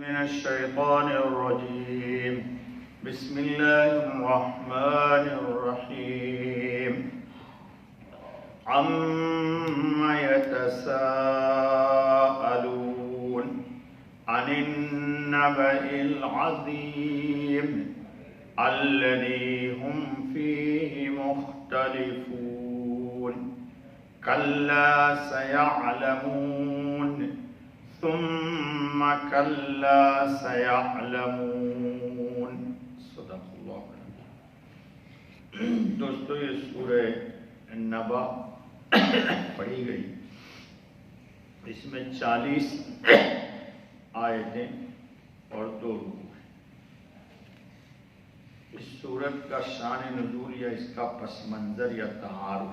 من الشيطان الرجيم بسم الله الرحمن الرحيم عما يتساءلون عن النبأ العظيم الذي هم فيه مختلفون كلا سيعلمون ثم كلا سيعلمون صدق اللہ العظیم۔ دوستو یہ سورہ نبا پڑھی گئی، اس میں 40 آیتیں اور 2 رکوع ہیں۔ اس سورت کا شان نزول یا اس کا پس منظر یا تعارف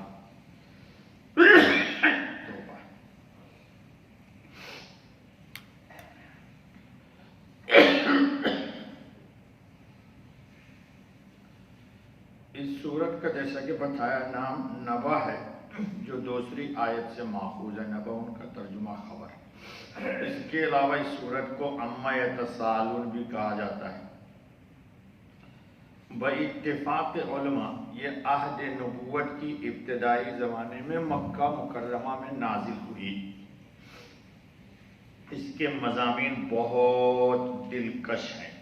اس سورت کا جیسا کہ بتایا نام نبا ہے، جو دوسری آیت سے ماخوذ ہے۔ نبا ان کا ترجمہ خبر ہے۔ اس کے علاوہ اس سورت کو عما یتساءلون بھی کہا جاتا ہے۔ باتفاق علماء یہ عہد نبوت کی ابتدائی زمانے میں مکہ مکرمہ میں نازل ہوئی۔ اس کے مضامین بہت دلکش ہیں،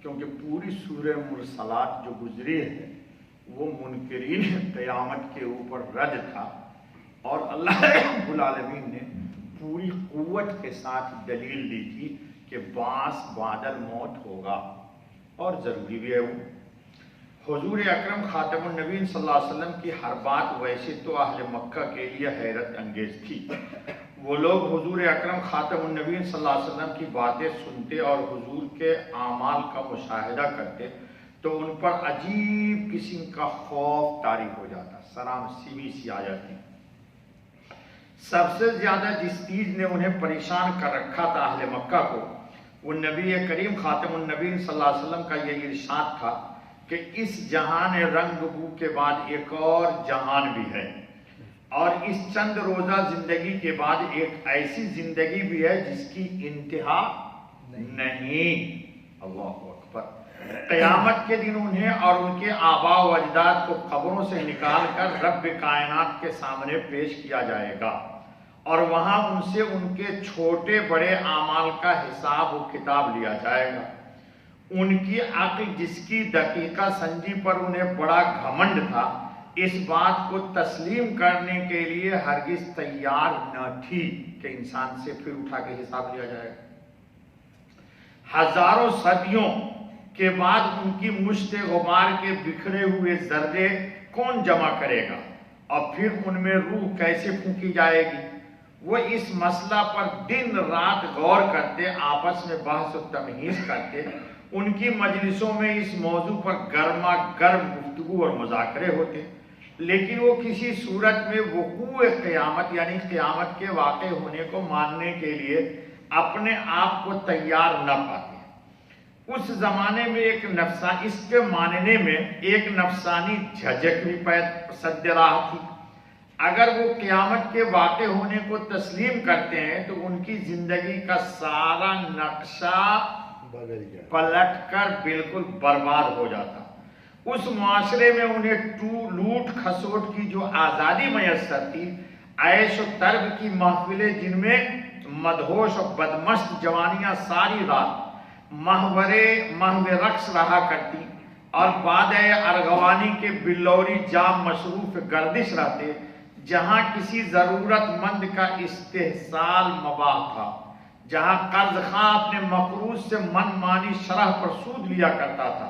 کیونکہ پوری سورہ مرسلات جو گزری ہے وہ منکرین قیامت کے اوپر رد تھا، اور اللہ رب العالمین نے پوری قوت کے ساتھ دلیل دی تھی کہ بعث بعد الموت ہوگا، اور ضروری بھی ہے وہ۔ حضور اکرم خاتم النبیین صلی اللہ علیہ وسلم کی ہر بات ویسے تو اہل مکہ کے لیے حیرت انگیز تھی۔ وہ لوگ حضور اکرم خاتم النبیین صلی اللہ علیہ وسلم کی باتیں سنتے اور حضور کے اعمال کا مشاہدہ کرتے تو ان پر عجیب قسم کا خوف طاری ہو جاتا، سرام سیوی سی آ جاتی۔ سب سے زیادہ جس چیز نے انہیں پریشان کر رکھا تھا اہل مکہ کو، وہ نبی کریم خاتم النبیین صلی اللہ علیہ وسلم کا یہ ارشاد تھا کہ اس جہان رنگ بو کے بعد ایک اور جہان بھی ہے، اور اس چند روزہ زندگی کے بعد ایک ایسی زندگی بھی ہے جس کی انتہا نہیں۔ اللہ اکبر۔ قیامت کے دن انہیں اور ان کے آباء و اجداد کو قبروں سے نکال کر رب کائنات کے سامنے پیش کیا جائے گا، اور وہاں ان سے ان کے چھوٹے بڑے اعمال کا حساب و کتاب لیا جائے گا۔ ان کی عقل جس کی دقیقہ سنجی پر انہیں بڑا گھمنڈ تھا، اس بات کو تسلیم کرنے کے لیے ہرگز تیار نہ تھی کہ انسان سے پھر اٹھا کے حساب لیا جائے گا۔ ہزاروں صدیوں کے بعد ان کی مشت غبار کے بکھرے ہوئے ذرے کون جمع کرے گا، اور پھر ان میں روح کیسے پھونکی جائے گی؟ وہ اس مسئلہ پر دن رات غور کرتے، آپس میں بحث و تمہیز کرتے۔ ان کی مجلسوں میں اس موضوع پر گرما گرم گفتگو اور مذاکرے ہوتے، لیکن وہ کسی صورت میں وقوع قیامت یعنی قیامت کے واقع ہونے کو ماننے کے لیے اپنے آپ کو تیار نہ پاتے۔ اس زمانے میں اس کے ماننے میں ایک نفسانی جھجک بھی سد راہ تھی۔ اگر وہ قیامت کے واقع ہونے کو تسلیم کرتے ہیں تو ان کی زندگی کا سارا نقشہ پلٹ کر بالکل برباد ہو جاتا۔ اس معاشرے میں انہیں لوٹ کھسوٹ کی جو آزادی میسر تھی، عیش و طرب کی محفلیں جن میں مدہوش و بدمست جوانیاں ساری رات محو رقص رہا کرتی، اور بعد ارغوانی کے بلوری جام مصروف گردش رہتے، جہاں کسی ضرورت مند کا استحصال مباح تھا، جہاں قرض خواہ اپنے مقروض سے من مانی شرح پر سود لیا کرتا تھا۔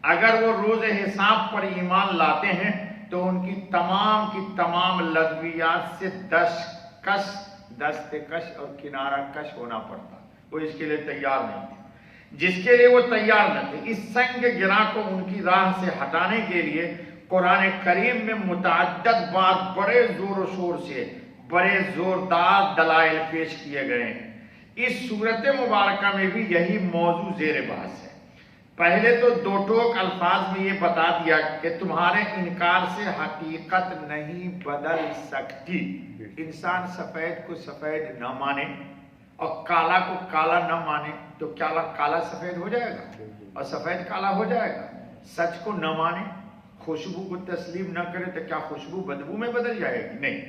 اگر وہ روز حساب پر ایمان لاتے ہیں تو ان کی تمام لغویات سے دستکش اور کنارہ کش ہونا پڑتا۔ وہ اس کے لیے تیار نہیں تھے، جس کے لیے وہ تیار نہ تھے۔ اس سنگ گرا کو ان کی راہ سے ہٹانے کے لیے قرآن کریم میں متعدد بار بڑے زور و شور سے بڑے زوردار دلائل پیش کیے گئے ہیں۔ اس صورت مبارکہ میں بھی یہی موضوع زیر بحث ہے۔ پہلے تو 2 ٹوک الفاظ میں یہ بتا دیا کہ تمہارے انکار سے حقیقت نہیں بدل سکتی۔ انسان سفید کو سفید نہ مانے اور کالا کو کالا نہ مانے، تو کیا کالا سفید ہو جائے گا اور سفید کالا ہو جائے گا؟ سچ کو نہ مانے، خوشبو کو تسلیم نہ کرے تو کیا خوشبو بدبو میں بدل جائے گی؟ نہیں،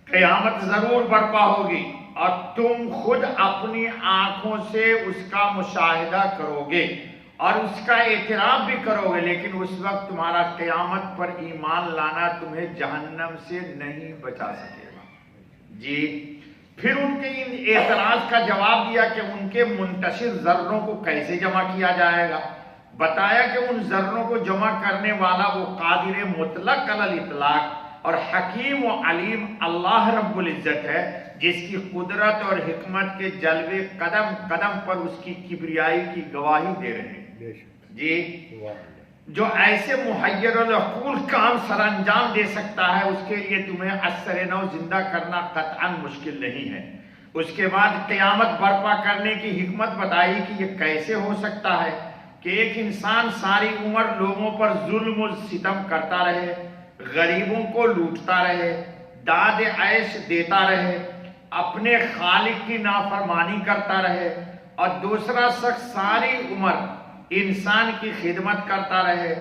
قیامت ضرور برپا ہوگی اور تم خود اپنی آنکھوں سے اس کا مشاہدہ کرو گے اور اس کا اعتراف بھی کرو گے، لیکن اس وقت تمہارا قیامت پر ایمان لانا تمہیں جہنم سے نہیں بچا سکے گا۔ جی، پھر ان کے ان اعتراض کا جواب دیا کہ ان کے منتشر ذروں کو کیسے جمع کیا جائے گا۔ بتایا کہ ان ذروں کو جمع کرنے والا وہ قادر مطلق علی الاطلاق اور حکیم و علیم اللہ رب العزت ہے، جس کی قدرت اور حکمت کے جلوے قدم قدم پر اس کی کبریائی کی گواہی دے رہے ہیں۔ جی، جو ایسے محیر العقول کام سر انجام دے سکتا ہے، اس کے لیے تمہیں اثر نو زندہ کرنا قطعاً مشکل نہیں ہے۔ اس کے بعد قیامت برپا کرنے کی حکمت بتائی کہ یہ کیسے ہو سکتا ہے کہ ایک انسان ساری عمر لوگوں پر ظلم و ستم کرتا رہے، غریبوں کو لوٹتا رہے، داد عیش دیتا رہے، اپنے خالق کی نافرمانی کرتا رہے، اور دوسرا شخص ساری عمر انسان کی خدمت کرتا رہے،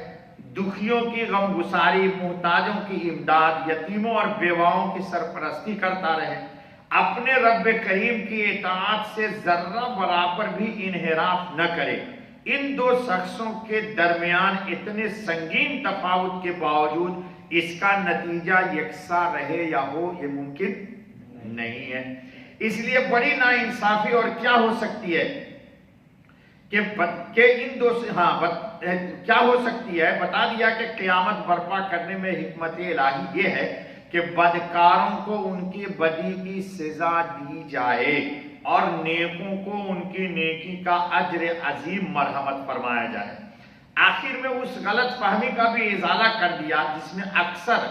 دکھیوں کی غمگساری، محتاجوں کی امداد، یتیموں اور بیواؤں کی سرپرستی کرتا رہے، اپنے رب کریم کی اطاعت سے ذرہ برابر بھی انحراف نہ کرے۔ ان دو شخصوں کے درمیان اتنے سنگین تفاوت کے باوجود اس کا نتیجہ یکساں رہے یا ہو، یہ ممکن نہیں ہے۔ اس لیے بڑی ناانصافی اور کیا ہو سکتی ہے کہ ان دو کیا ہو سکتی ہے؟ بتا دیا کہ قیامت برپا کرنے میں حکمت الہی یہ ہے کہ بدکاروں کو ان کی بدی کی سزا دی جائے اور نیکوں کو ان کی نیکی کا اجر عظیم مرحمت فرمایا جائے۔ آخر میں اس غلط فہمی کا بھی ازالہ کر دیا جس میں اکثر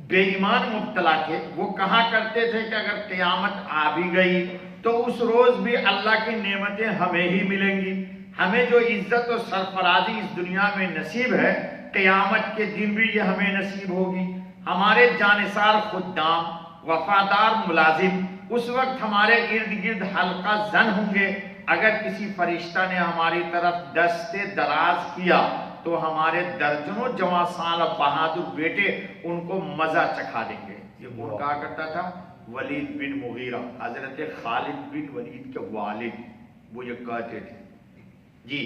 بے ایمان مبتلا تھے۔ وہ کہا کرتے تھے کہ اگر قیامت آ بھی گئی تو اس روز بھی اللہ کی نعمتیں ہمیں ہی ملیں گی، ہمیں جو عزت و سرفرازی اس دنیا میں نصیب ہے قیامت کے دن بھی یہ ہمیں نصیب ہوگی۔ ہمارے جانثار خدام، وفادار ملازم اس وقت ہمارے ارد گرد حلقہ زن ہوں گے۔ اگر کسی فرشتہ نے ہماری طرف دست دراز کیا تو ہمارے درجنوں جوان سال بہادر بیٹے ان کو مزہ چکھا دیں گے۔ یہ کون کہا کرتا تھا؟ ولید بن مغیرہ، حضرت خالد بن ولید کے والد، وہ یہ کہتے تھے۔ جی،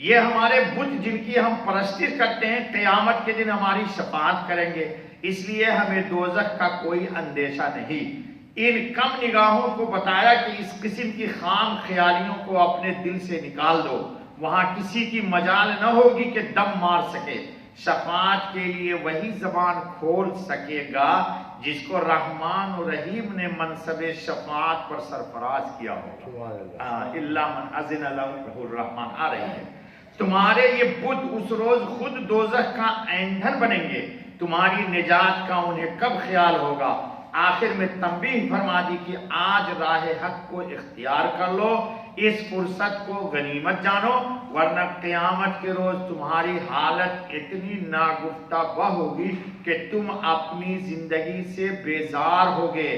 یہ ہمارے بت جن کی ہم پرستش کرتے ہیں قیامت کے دن ہماری شفاعت کریں گے، اس لیے ہمیں دوزخ کا کوئی اندیشہ نہیں۔ ان کم نگاہوں کو بتایا کہ اس قسم کی خام خیالیوں کو اپنے دل سے نکال دو، وہاں کسی کی مجال نہ ہوگی کہ دم مار سکے۔ شفاعت کے لیے وہی زبان کھول سکے گا جس کو رحمان و رحیم نے منصب شفاعت پر سرفراز کیا ہوگا۔ الا من اذن له الرحمن آ رہی ہے۔ تمہارے یہ بت اس روز خود دوزخ کا ایندھن بنیں گے، تمہاری نجات کا انہیں کب خیال ہوگا؟ آخر میں تنبیہ فرما دی کہ آج راہ حق کو اختیار کر لو، اس فرصت کو غنیمت جانو، ورنہ قیامت کے روز تمہاری حالت اتنی ناگفتہ ہوگی کہ تم اپنی زندگی سے بیزار ہوگے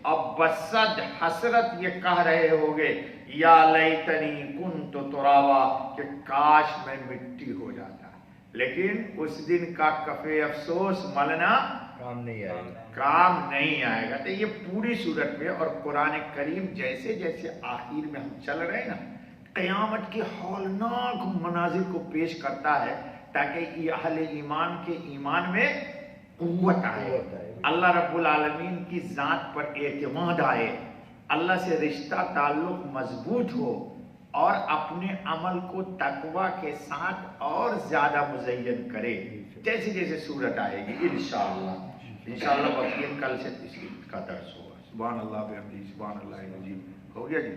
اور بصد حسرت یہ کہہ رہے ہوگے یا لیتنی کنت ترابا، کہ کاش میں مٹی ہو جاتا۔ لیکن اس دن کا کفِ افسوس ملنا کام نہیں آئے گا۔ تو یہ پوری صورت میں، اور قرآن کریم جیسے جیسے آخر میں ہم چل رہے ہیں نا، قیامت کے ہولناک مناظر کو پیش کرتا ہے تاکہ اہل ایمان کے ایمان میں قوت آئے، اللہ رب العالمین کی ذات پر اعتماد آئے، اللہ سے رشتہ تعلق مضبوط ہو، اور اپنے عمل کو تقوی کے ساتھ اور زیادہ مزین کرے جیسے جیسے صورت آئے گی انشاءاللہ بقیہ کل سے تیسری کا درس ہوگا۔ سبحان اللہ بحمدہ، سبحان اللہ العظیم۔ ہو گیا جی؟